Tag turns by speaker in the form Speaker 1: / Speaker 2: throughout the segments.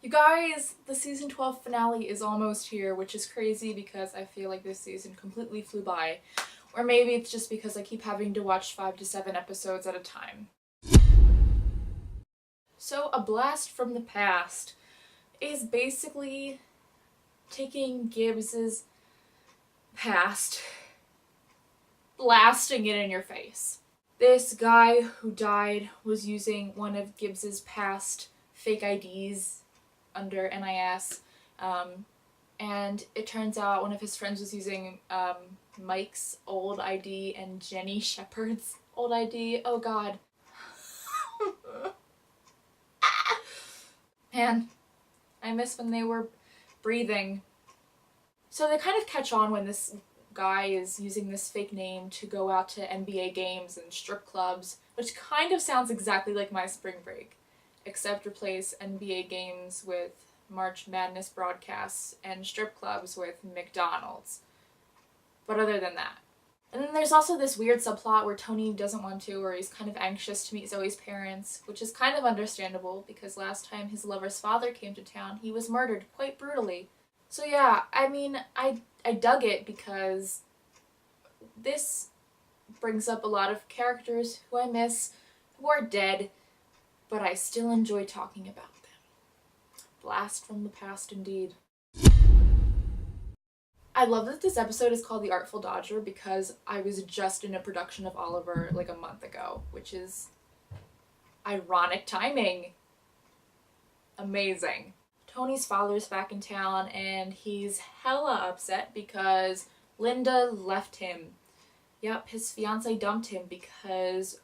Speaker 1: You guys, the season 12 finale is almost here, which is crazy because I feel like this season completely flew by. Or maybe it's just because I keep having to watch 5 to 7 episodes at a time. So, A Blast from the Past is basically taking Gibbs's past, blasting it in your face. This guy who died was using one of Gibbs's past fake IDs under NCIS, and it turns out one of his friends was using Mike's old ID and Jenny Shepard's old ID. Oh god. Man, I miss when they were breathing. So they kind of catch on when this guy is using this fake name to go out to NBA games and strip clubs, which kind of sounds exactly like my spring break, except replace NBA games with March Madness broadcasts and strip clubs with McDonald's. But other than that. And then there's also this weird subplot where Tony doesn't want to, or he's kind of anxious to meet Zoe's parents, which is kind of understandable because last time his lover's father came to town, he was murdered quite brutally. So yeah, I mean, I dug it because this brings up a lot of characters who I miss, who are dead, but I still enjoy talking about them. Blast from the past indeed. I love that this episode is called The Artful Dodger because I was just in a production of Oliver like a month ago, which is ironic timing. Amazing. Tony's father's back in town and he's hella upset because Linda left him. Yep, his fiancée dumped him because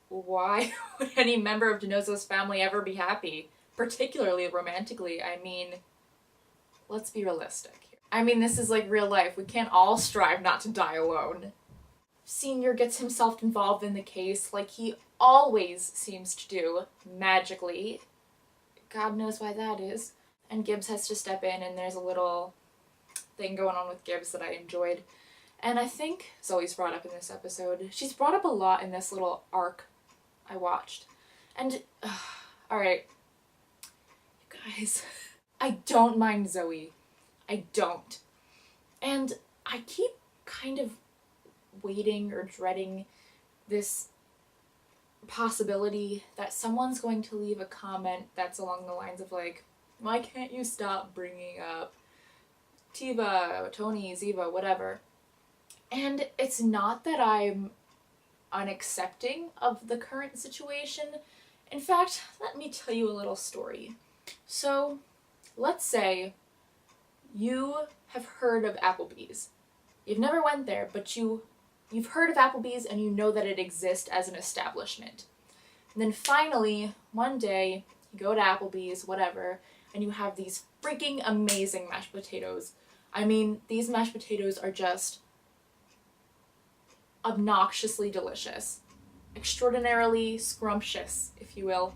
Speaker 1: why would any member of DiNozzo's family ever be happy? Particularly romantically. I mean, let's be realistic here. I mean, this is like real life. We can't all strive not to die alone. Senior gets himself involved in the case like he always seems to do, magically. God knows why that is. And Gibbs has to step in, and there's a little thing going on with Gibbs that I enjoyed. And I think Zoe's brought up in this episode. She's brought up a lot in this little arc I watched. And, alright. You guys, I don't mind Zoe. I don't. And I keep kind of waiting or dreading this possibility that someone's going to leave a comment that's along the lines of like, why can't you stop bringing up Tiva, Tony, Ziva, whatever. And it's not that I'm unaccepting of the current situation. In fact, let me tell you a little story. So, let's say you have heard of Applebee's. You've never went there, but you've heard of Applebee's and you know that it exists as an establishment. And then finally, one day, you go to Applebee's, whatever, and you have these freaking amazing mashed potatoes. I mean, these mashed potatoes are just obnoxiously delicious. Extraordinarily scrumptious, if you will.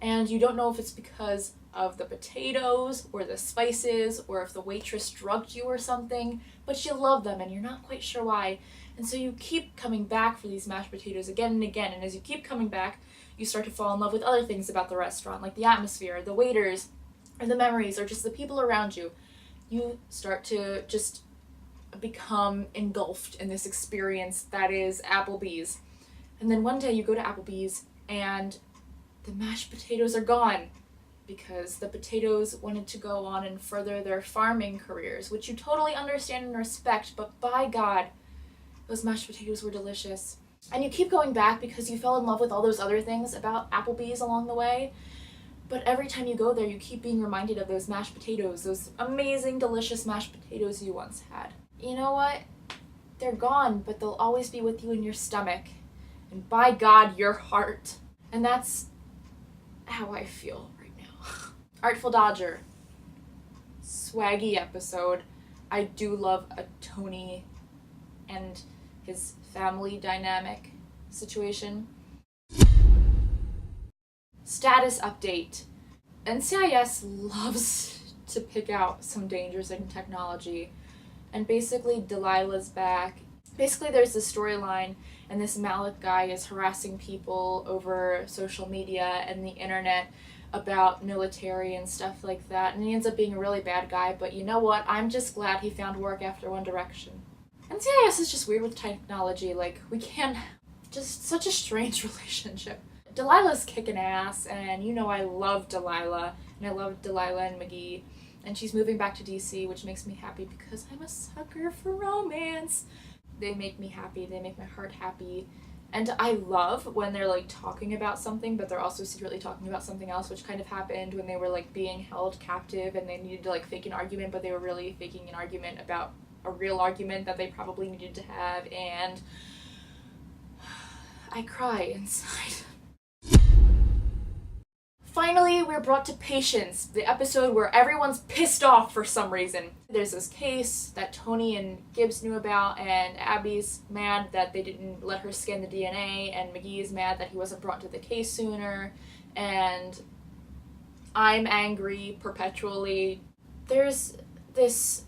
Speaker 1: And you don't know if it's because of the potatoes or the spices or if the waitress drugged you or something, but you love them and you're not quite sure why. And so you keep coming back for these mashed potatoes again and again, and as you keep coming back, you start to fall in love with other things about the restaurant, like the atmosphere, the waiters, or the memories, or just the people around you. You start to just become engulfed in this experience that is Applebee's. And then one day you go to Applebee's and the mashed potatoes are gone because the potatoes wanted to go on and further their farming careers, which you totally understand and respect, but by God, those mashed potatoes were delicious. And you keep going back because you fell in love with all those other things about Applebee's along the way, but every time you go there, you keep being reminded of those mashed potatoes, those amazing, delicious mashed potatoes you once had. You know what? They're gone, but they'll always be with you in your stomach. And by God, your heart. And that's how I feel right now. Artful Dodger. Swaggy episode. I do love a Tony and his family dynamic situation. Status update. NCIS loves to pick out some dangers in technology. And basically Delilah's back. Basically there's this storyline and this Malik guy is harassing people over social media and the internet about military and stuff like that, and he ends up being a really bad guy, but you know what? I'm just glad he found work after One Direction. NCIS is just weird with technology, like, we can't... Just such a strange relationship. Delilah's kicking ass, and you know I love Delilah, and I love Delilah and McGee, and she's moving back to DC, which makes me happy because I'm a sucker for romance. They make me happy, they make my heart happy, and I love when they're like talking about something, but they're also secretly talking about something else, which kind of happened when they were like being held captive and they needed to like fake an argument, but they were really faking an argument about a real argument that they probably needed to have, and I cry inside. Finally, we're brought to Patience, the episode where everyone's pissed off for some reason. There's this case that Tony and Gibbs knew about, and Abby's mad that they didn't let her scan the DNA, and McGee is mad that he wasn't brought to the case sooner, and I'm angry perpetually. There's this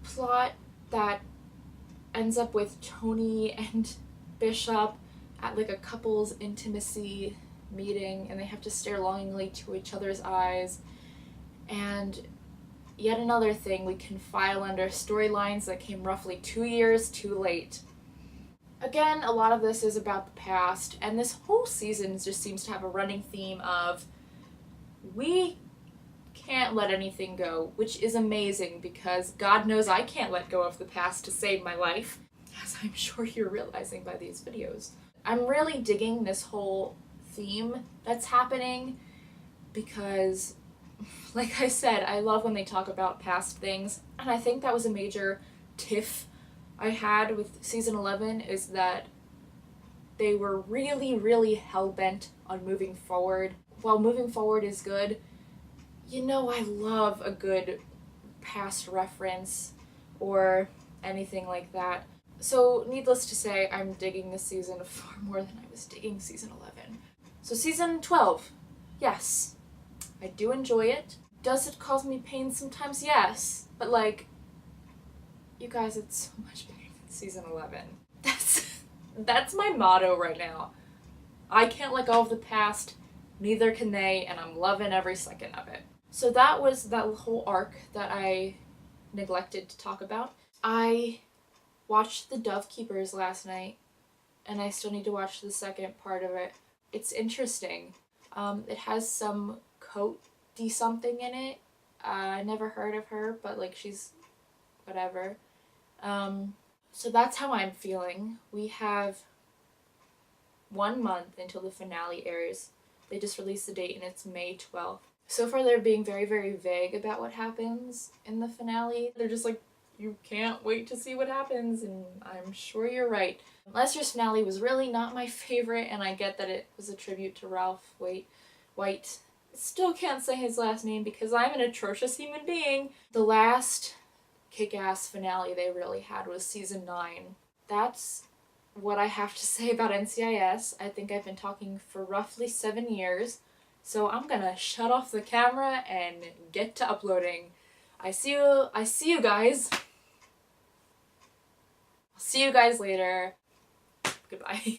Speaker 1: plot that ends up with Tony and Bishop at like a couple's intimacy meeting, and they have to stare longingly to each other's eyes, and yet another thing we can file under storylines that came roughly 2 years too late. Again, a lot of this is about the past, and this whole season just seems to have a running theme of we can't let anything go, which is amazing because God knows I can't let go of the past to save my life, as I'm sure you're realizing by these videos. I'm really digging this whole theme that's happening because, like I said, I love when they talk about past things, and I think that was a major tiff I had with season 11, is that they were really hell-bent on moving forward. While moving forward is good, you know I love a good past reference or anything like that. So needless to say, I'm digging this season far more than I was digging season 11. So season 12, yes, I do enjoy it. Does it cause me pain sometimes? Yes, but like, you guys, it's so much better than season 11. That's my motto right now. I can't let go of the past, neither can they, and I'm loving every second of it. So that was that whole arc that I neglected to talk about. I watched The Dove Keepers last night, and I still need to watch the second part of it. It's interesting. It has some Cote-y something in it. I never heard of her, but like she's whatever. So that's how I'm feeling. We have 1 month until the finale airs. They just released the date and it's May 12th. So far they're being very vague about what happens in the finale. They're just like, you can't wait to see what happens, and I'm sure you're right. Last year's finale was really not my favorite, and I get that it was a tribute to Ralph White. Still can't say his last name because I'm an atrocious human being. The last kick-ass finale they really had was season 9. That's what I have to say about NCIS. I think I've been talking for roughly 7 years, so I'm gonna shut off the camera and get to uploading. I see you guys. I'll see you guys later. Goodbye.